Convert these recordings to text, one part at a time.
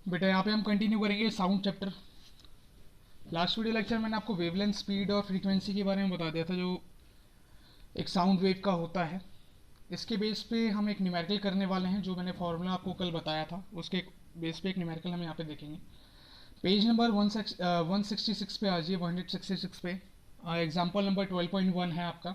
बेटा यहाँ पे हम कंटिन्यू करेंगे sound chapter. Last video lecture मैंने आपको वेवलेंथ, स्पीड और फ्रीक्वेंसी के बारे में बता दिया था जो एक साउंड वेव का होता है। इसके बेस पे हम एक न्यूमेरिकल करने वाले हैं, जो मैंने फॉर्मूला आपको कल बताया था उसके बेस पे एक न्यूमेरिकल हम यहाँ पे देखेंगे। पेज नंबर 166 पे आ जाइए, 166 पे। एग्जाम्पल नंबर 12.1 है आपका।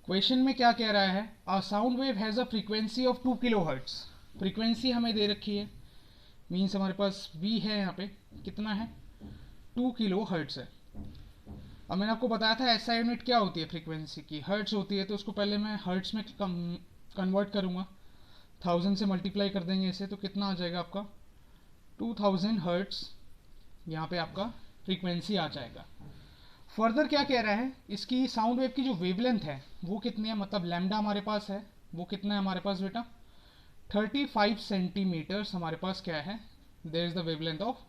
क्वेश्चन में क्या कह रहा है, a sound wave has a frequency of 2 kilo hertz. Frequency हमें दे रखी है, मीन्स हमारे पास v है यहाँ पे, कितना है 2 किलो हर्ट्स है। अब मैंने आपको बताया था ऐसा यूनिट क्या होती है फ्रीक्वेंसी की, हर्ट्स होती है। तो उसको पहले मैं हर्ट्स में कन्वर्ट करूँगा, 1000 से मल्टीप्लाई कर देंगे इसे, तो कितना आ जाएगा आपका 2000 हर्ट्स। यहाँ पे आपका फ्रीक्वेंसी आ जाएगा। फर्दर क्या कह रहा है, इसकी साउंड वेव की जो वेवलेंथ है वो कितनी है, मतलब लैम्डा हमारे पास है, वो कितना है हमारे पास बेटा 35 सेंटीमीटर्स हमारे पास क्या है, there is the wavelength of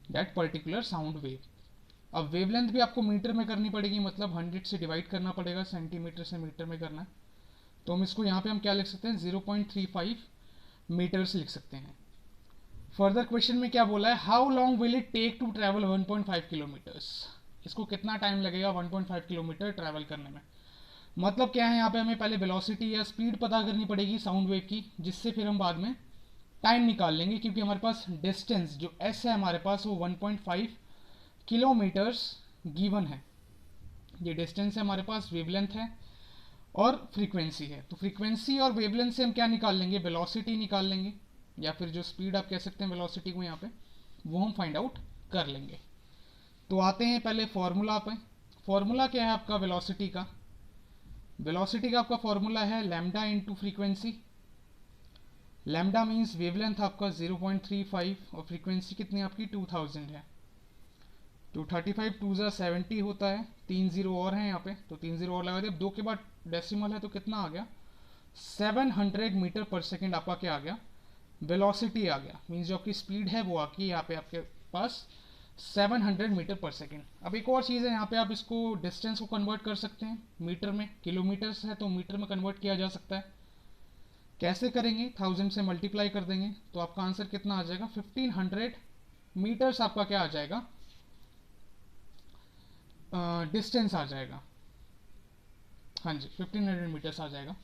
that particular sound wave. अब वेवलेंथ भी आपको मीटर में करनी पड़ेगी, मतलब 100 से डिवाइड करना पड़ेगा, सेंटीमीटर से मीटर में करना है। तो हम इसको यहाँ पे हम क्या लिख सकते हैं 0.35 मीटर्स लिख सकते हैं। फर्दर क्वेश्चन में क्या बोला है, how long will it take to travel 1.5 kilometres. इसको कितना टाइम लगेगा 1.5 किलोमीटर ट्रैवल करने में। मतलब क्या है, यहाँ पे हमें पहले वेलोसिटी या स्पीड पता करनी पड़ेगी साउंड वेव की, जिससे फिर हम बाद में टाइम निकाल लेंगे, क्योंकि हमारे पास डिस्टेंस जो एस है हमारे पास वो 1.5 किलोमीटर्स गिवन है। ये डिस्टेंस है हमारे पास, वेवलेंथ है और फ्रीक्वेंसी है। तो फ्रीक्वेंसी और वेवलेंथ से हम क्या निकाल लेंगे, वेलोसिटी निकाल लेंगे, या फिर जो स्पीड आप कह सकते हैं वेलोसिटी को यहाँ पे, वो हम फाइंड आउट कर लेंगे। तो आते हैं पहले फॉर्मूला पे। फॉर्मूला क्या है आपका वेलोसिटी का, वेलोसिटी का आपका फॉर्मूला है lambda into frequency. Lambda means wavelength आपका 0.35 और फ्रीक्वेंसी कितनी आपकी 2000 है। तो 35 टू ज़ा 70 होता है, 3 जीरो और हैं यहाँ पे, तो 3 जीरो और लगा दिया। अब 2 के बाद डेसिमल है तो कितना आ गया 700 मीटर पर सेकेंड आपका क्या आ गया, वेलोसिटी आ गया। मीन्स जो आपकी स्पीड है वो आकी यहाँ पे आपके पास 700 मीटर पर सेकेंड। अब एक और चीज़ है, यहाँ पे आप इसको डिस्टेंस को कन्वर्ट कर सकते हैं मीटर में, किलोमीटर्स है तो मीटर में कन्वर्ट किया जा सकता है। कैसे करेंगे, 1000 से मल्टीप्लाई कर देंगे तो आपका आंसर कितना आ जाएगा 1500 मीटर्स आपका क्या आ जाएगा, डिस्टेंस आ जाएगा। हाँ जी 1500 मीटर्स आ जाएगा।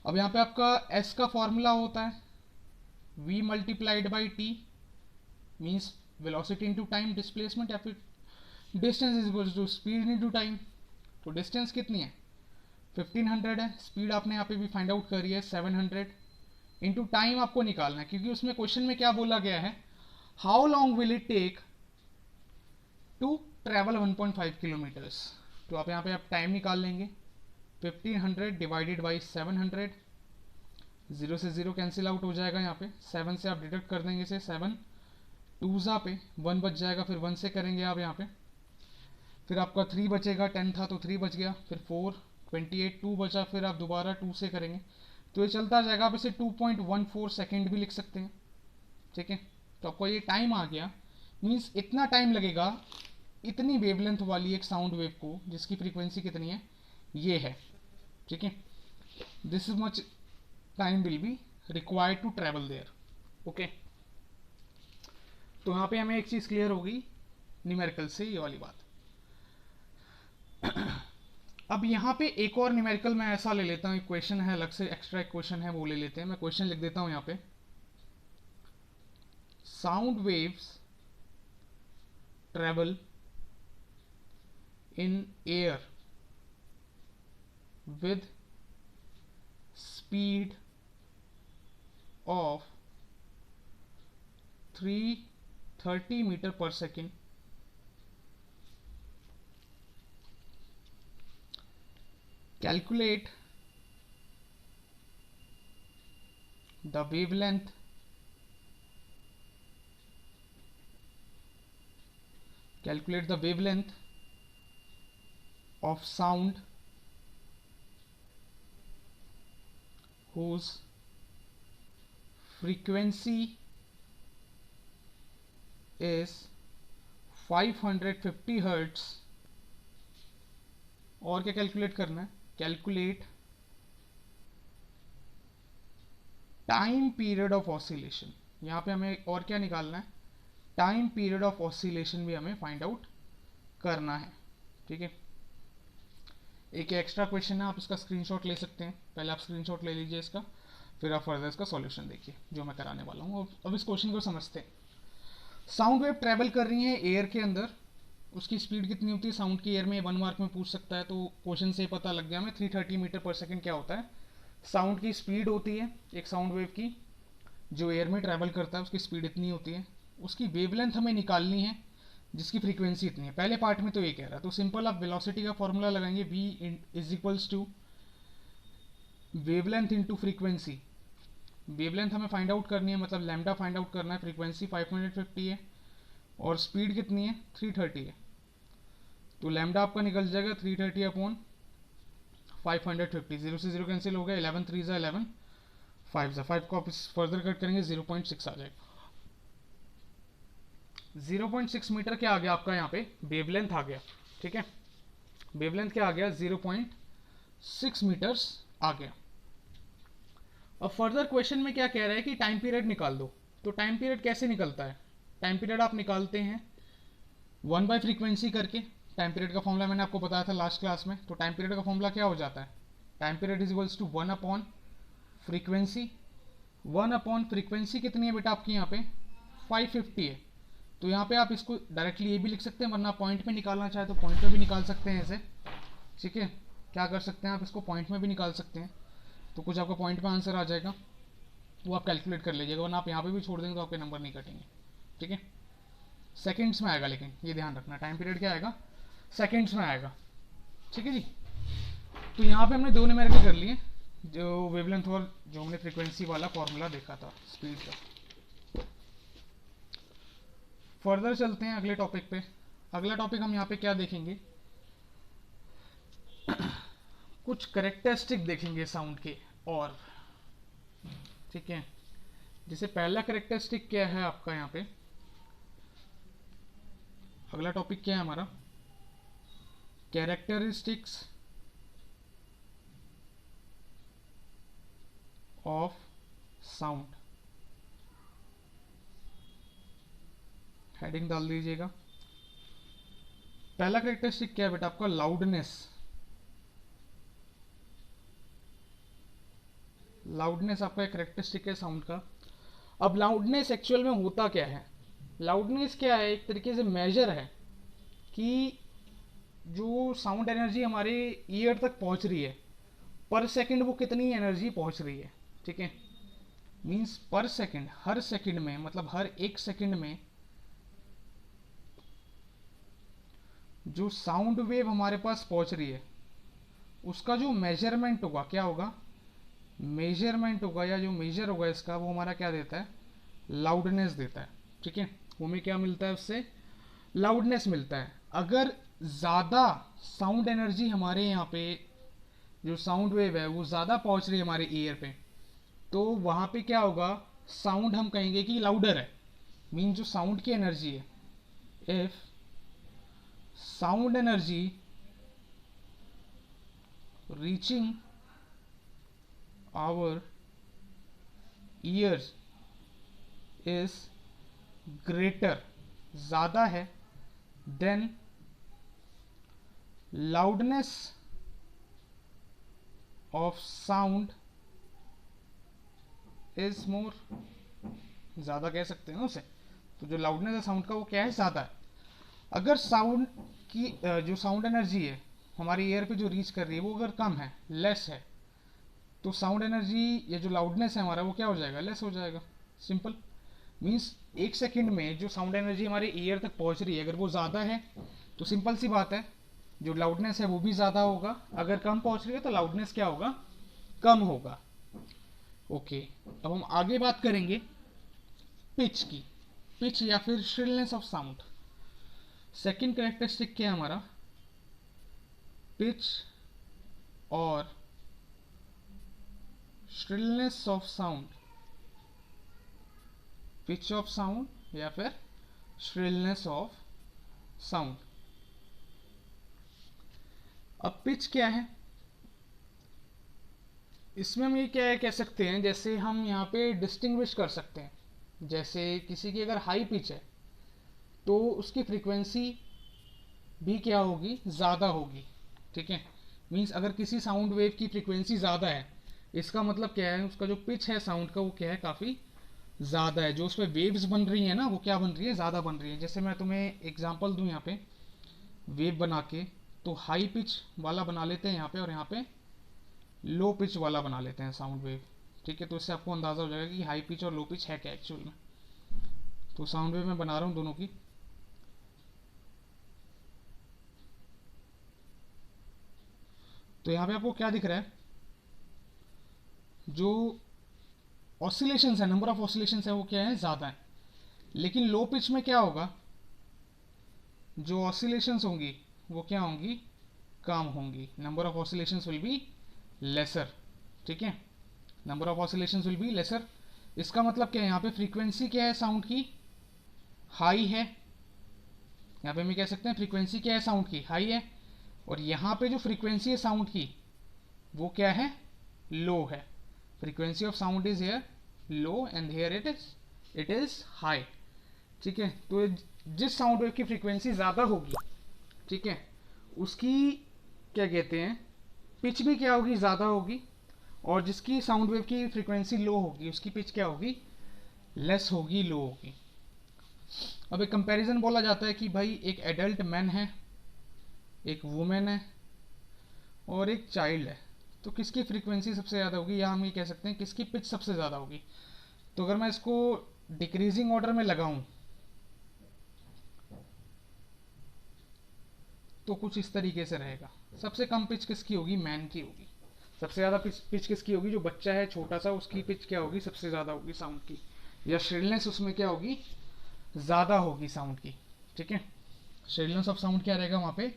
अब यहाँ पे आपका एस का फॉर्मूला होता है v multiplied by T, means velocity into time displacement, या फिर distance is equal to speed into time. तो डिस्टेंस कितनी है 1500 है, स्पीड आपने यहाँ पे भी फाइंड आउट करी है 700, इंटू टाइम आपको निकालना है, क्योंकि उसमें क्वेश्चन में क्या बोला गया है, how long will it take to travel 1.5 kilometres. तो आप यहाँ पे आप टाइम निकाल लेंगे, 1500 डिवाइडेड बाई 700, जीरो से जीरो कैंसिल आउट हो जाएगा, यहाँ पे 7 से आप डिडक्ट कर देंगे इसे, 7 टू ज़ा पे 1 बच जाएगा, फिर 1 से करेंगे आप यहाँ पे, फिर आपका 3 बचेगा, 10 था तो 3 बच गया, फिर 4 28 2 बचा, फिर आप दोबारा 2 से करेंगे तो ये चलता जाएगा। आप इसे 2.14 सेकेंड भी लिख सकते हैं, ठीक है। तो आपको ये टाइम आ गया, मीन्स इतना टाइम लगेगा इतनी वेवलेंथ वाली एक साउंड वेव को, जिसकी फ्रीक्वेंसी कितनी है ये है, ठीक है। This is much time will be required to travel there, okay. तो यहाँ पे हमें एक चीज़ क्लियर होगी न्यूमेरिकल से, ये वाली बात। अब यहाँ पे एक और न्यूमेरिकल मैं ऐसा ले लेता हूँ, एक क्वेश्चन है अलग से, एक्स्ट्रा क्वेश्चन है वो ले लेते हैं। मैं क्वेश्चन लिख देता हूँ यहाँ पे, sound waves travel in air with speed of 330 meter per second calculate the wavelength of sound whose frequency is 550 hertz। और क्या कैलकुलेट करना है, calculate time period of oscillation. यहाँ पे हमें और क्या निकालना है, टाइम पीरियड ऑफ ऑसिलेशन भी हमें फाइंड आउट करना है। ठीक है, एक एक्स्ट्रा क्वेश्चन है, आप इसका स्क्रीनशॉट ले सकते हैं। पहले आप स्क्रीनशॉट ले लीजिए इसका, फिर आप फर्दर इसका सॉल्यूशन देखिए जो मैं कराने वाला हूँ। अब इस क्वेश्चन को समझते हैं। साउंड वेव ट्रेवल कर रही है एयर के अंदर, उसकी स्पीड कितनी होती है साउंड की एयर में, 1 मार्क में पूछ सकता है, तो क्वेश्चन से पता लग गया हमें 330 मीटर पर सेकेंड क्या होता है। साउंड की स्पीड होती है एक साउंड वेव की, जो एयर में ट्रैवल करता है उसकी स्पीड इतनी होती है। उसकी वेवलेंथ हमें निकालनी है जिसकी फ्रीक्वेंसी इतनी है। पहले पार्ट में तो ये कह रहा है, तो सिंपल आप वेलोसिटी का फॉर्मूला लगाएंगे, v is equals to wavelength into frequency. Wavelength हमें फाइंड आउट करनी है, मतलब लैम्डा फाइंड आउट करना है, फ्रीक्वेंसी 550 है और स्पीड कितनी है 330 है, तो लैम्डा आपका निकल जाएगा 330 अपॉन 550, 0 से 0 कैंसिल हो गया, 11 3 ज़ा 11, 5 ज़ा 5 को आप फर्दर कट करेंगे 0.6 आ जाएगा। 0.6 मीटर क्या आ गया आपका यहाँ पे, वेवलेंथ आ गया। ठीक है, वेवलेंथ क्या आ गया 0.6 मीटर्स आ गया। अब फर्दर क्वेश्चन में क्या कह रहा है कि टाइम पीरियड निकाल दो। तो टाइम पीरियड कैसे निकलता है, टाइम पीरियड आप निकालते हैं 1 बाय फ्रीक्वेंसी करके। टाइम पीरियड का फॉर्मूला मैंने आपको बताया था लास्ट क्लास में, तो टाइम पीरियड का फॉर्मूला क्या हो जाता है, time period is equals to 1 upon frequency. 1 upon frequency कितनी है बेटा आपकी यहाँ पे 550 है, तो यहाँ पे आप इसको डायरेक्टली ये भी लिख सकते हैं, वरना पॉइंट में निकालना चाहे तो पॉइंट में भी निकाल सकते हैं ऐसे। ठीक है, क्या कर सकते हैं आप इसको पॉइंट में भी निकाल सकते हैं, तो कुछ आपका पॉइंट में आंसर आ जाएगा, वो आप कैलकुलेट कर लीजिएगा, वरना आप यहाँ पे भी छोड़ देंगे तो आपके नंबर नहीं कटेंगे। ठीक है, सेकेंड्स में आएगा, लेकिन ये ध्यान रखना टाइम पीरियड क्या आएगा सेकेंड्स में आएगा। ठीक है जी, तो यहाँ पे हमने दो न्यूमेरिकल कर लिए, जो वेवलेंथ और जो हमने फ्रीक्वेंसी वाला फॉर्मूला देखा था स्पीड का। फर्दर चलते हैं अगले टॉपिक पे। अगला टॉपिक हम यहाँ पे क्या देखेंगे, कुछ करेक्टरिस्टिक देखेंगे साउंड के। और ठीक है, जैसे पहला करेक्टरिस्टिक क्या है आपका यहाँ पे, अगला टॉपिक क्या है हमारा, कैरेक्टरिस्टिक्स ऑफ साउंड। हेडिंग डाल दीजिएगा। पहला करेक्टरिस्टिक क्या है बेटा आपका, लाउडनेस। लाउडनेस आपका एक करेक्टरिस्टिक है साउंड का। अब लाउडनेस एक्चुअल में होता क्या है, लाउडनेस क्या है, एक तरीके से मेजर है कि जो साउंड एनर्जी हमारे ईयर तक पहुंच रही है पर सेकंड, वो कितनी एनर्जी पहुंच रही है। ठीक है, मींस पर सेकंड, हर सेकंड में, मतलब हर एक सेकंड में जो साउंड वेव हमारे पास पहुंच रही है उसका जो मेजरमेंट होगा, क्या होगा, मेजरमेंट होगा, या जो मेजर होगा इसका, वो हमारा क्या देता है, लाउडनेस देता है। ठीक है, वो हमें क्या मिलता है, उससे लाउडनेस मिलता है। अगर ज़्यादा साउंड एनर्जी हमारे यहाँ पे, जो साउंड वेव है वो ज़्यादा पहुँच रही है हमारे ईयर पे, तो वहाँ पे क्या होगा, साउंड हम कहेंगे कि लाउडर है। मीन जो साउंड की एनर्जी है, if sound energy reaching our ears is greater, ज़्यादा है, then loudness of sound is more, ज़्यादा कह सकते हैं ना उसे। तो जो लाउडनेस है साउंड का वो क्या है, ज़्यादा है। अगर साउंड की जो साउंड एनर्जी है हमारी ईयर पे जो रीच कर रही है वो अगर कम है, लेस है, तो साउंड एनर्जी या जो लाउडनेस है हमारा वो क्या हो जाएगा, लेस हो जाएगा। सिंपल, मीन्स एक सेकंड में जो साउंड एनर्जी हमारे ईयर तक पहुंच रही है अगर वो ज़्यादा है तो सिंपल सी बात है जो लाउडनेस है वो भी ज़्यादा होगा, अगर कम पहुंच रही है तो लाउडनेस क्या होगा, कम होगा। ओके, अब हम आगे बात करेंगे पिच की, पिच या फिर shrillness of sound. Second characteristic क्या है हमारा, पिच और shrillness of sound, pitch of sound या फिर श्रिलनेस ऑफ साउंड। अब पिच क्या है, इसमें हम ये क्या है कह सकते हैं, जैसे हम यहाँ पे डिस्टिंग्विश कर सकते हैं, जैसे किसी की अगर हाई पिच है तो उसकी फ्रीक्वेंसी भी क्या होगी, ज़्यादा होगी। ठीक है, मीन्स अगर किसी साउंड वेव की फ्रीक्वेंसी ज़्यादा है, इसका मतलब क्या है, उसका जो पिच है साउंड का वो क्या है, काफ़ी ज़्यादा है। जो उस पर वेव्स बन रही है ना, वो क्या बन रही है, ज़्यादा बन रही है। जैसे मैं तुम्हें एग्जांपल दूं यहाँ पे वेव बना के, तो हाई पिच वाला बना लेते हैं यहाँ पे, और यहाँ पे लो पिच वाला बना लेते हैं साउंड वेव। ठीक है, तो इससे आपको अंदाज़ा हो जाएगा कि हाई पिच और लो पिच है क्या एक्चुअल में। तो साउंड वेव मैं बना रहा हूँ दोनों की। तो यहाँ पे आपको क्या दिख रहा है, जो ऑसिलेशंस है, नंबर ऑफ ऑसिलेशंस है वो क्या है, ज़्यादा है। लेकिन लो पिच में क्या होगा, जो ऑसिलेशंस होंगी वो क्या होंगी, कम होंगी। Number of oscillations will be lesser. ठीक है, number of oscillations will be lesser. इसका मतलब क्या है, यहाँ पे फ्रीक्वेंसी क्या है साउंड की, हाई है। यहाँ पे हम कह सकते हैं फ्रीक्वेंसी क्या है साउंड की, हाई है। और यहाँ पे जो फ्रीक्वेंसी है साउंड की वो क्या है, लो है। Frequency of sound is here low and here it is high. ठीक है, तो जिस साउंड वेव की फ्रीक्वेंसी ज़्यादा होगी, ठीक है, उसकी क्या कहते हैं, पिच भी क्या होगी, ज़्यादा होगी। और जिसकी साउंड वेव की फ्रीक्वेंसी लो होगी उसकी पिच क्या होगी, लेस होगी, लो होगी। अब एक कंपैरिजन बोला जाता है कि भाई एक एडल्ट मैन है, एक वुमेन है और एक चाइल्ड है, तो किसकी फ्रीक्वेंसी सबसे ज़्यादा होगी, या हम ये कह सकते हैं किसकी पिच सबसे ज़्यादा होगी। तो अगर मैं इसको डिक्रीजिंग ऑर्डर में लगाऊं तो कुछ इस तरीके से रहेगा। सबसे कम पिच किसकी होगी, मैन की होगी। सबसे ज़्यादा पिच किसकी होगी, जो बच्चा है छोटा सा, उसकी पिच क्या होगी, सबसे ज़्यादा होगी साउंड की, या श्रिलनेस उसमें क्या होगी, ज़्यादा होगी साउंड की। ठीक है, श्रिलनेस ऑफ साउंड क्या रहेगा वहाँ पे,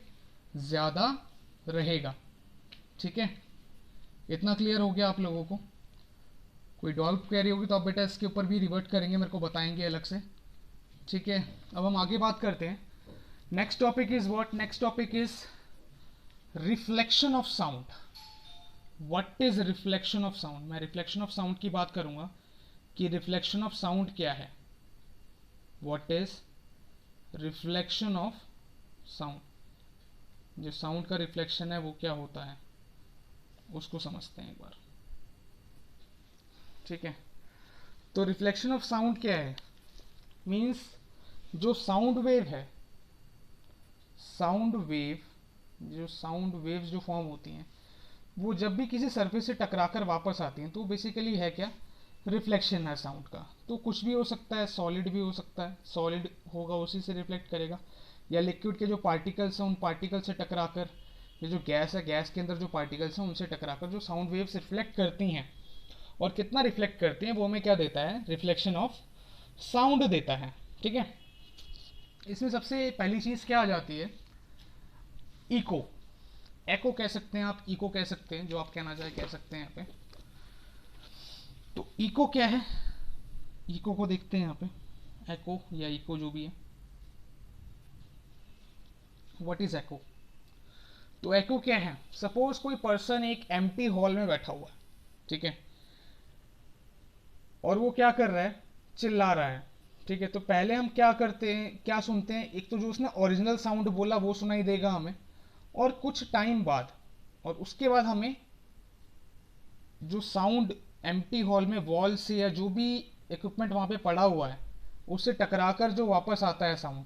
ज़्यादा रहेगा। ठीक है, इतना क्लियर हो गया आप लोगों को। कोई डाउट क्वेरी होगी तो आप बेटा इसके ऊपर भी रिवर्ट करेंगे, मेरे को बताएंगे अलग से। ठीक है, अब हम आगे बात करते हैं। Next topic is what, next topic is reflection of sound. What is reflection of sound. मैं रिफ्लेक्शन ऑफ साउंड की बात करूंगा कि रिफ्लेक्शन ऑफ साउंड क्या है। What is reflection of sound, जो साउंड का रिफ्लेक्शन है वो क्या होता है, उसको समझते हैं एक बार। ठीक है, तो रिफ्लेक्शन ऑफ साउंड क्या है, मीन्स जो साउंड वेव है, साउंड वेव, जो साउंड वेव्स जो फॉर्म होती हैं वो जब भी किसी सरफेस से टकराकर वापस आती हैं तो बेसिकली है क्या, रिफ्लेक्शन है साउंड का। तो कुछ भी हो सकता है, सॉलिड भी हो सकता है, सॉलिड होगा उसी से रिफ्लेक्ट करेगा, या लिक्विड के जो पार्टिकल्स हैं उन पार्टिकल से टकराकर, ये जो गैस है, गैस के अंदर जो पार्टिकल्स हैं उनसे टकराकर जो साउंड वेव्स रिफ्लेक्ट करती हैं, और कितना रिफ्लेक्ट करती हैं वो हमें क्या देता है, रिफ्लेक्शन ऑफ साउंड देता है। ठीक है, इसमें सबसे पहली चीज़ क्या आ जाती है, इको। एको कह सकते हैं आप, इको कह सकते हैं, जो आप कहना चाहे कह सकते हैं यहाँ पे। तो इको क्या है, इको को देखते हैं यहाँ पे, एको या इको जो भी है। व्हाट इज एको। तो एको क्या है, सपोज कोई पर्सन एक एम्प्टी हॉल में बैठा हुआ है, ठीक है, और वो क्या कर रहा है, चिल्ला रहा है। ठीक है, तो पहले हम क्या करते हैं, क्या सुनते हैं, एक तो जो उसने ओरिजिनल साउंड बोला वो सुनाई देगा हमें, और कुछ टाइम बाद, और उसके बाद हमें जो साउंड एम्प्टी हॉल में वॉल से या जो भी इक्विपमेंट वहाँ पे पड़ा हुआ है उससे टकराकर जो वापस आता है साउंड,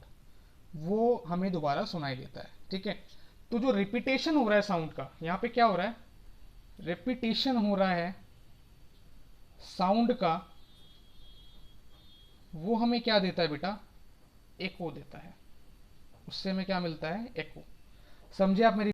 वो हमें दोबारा सुनाई देता है। ठीक है, तो जो रिपीटेशन हो रहा है साउंड का, यहाँ पे क्या हो रहा है, रिपीटेशन हो रहा है साउंड का, वो हमें क्या देता है बेटा, एको देता है। उससे हमें क्या मिलता है, एको। समझे आप मेरी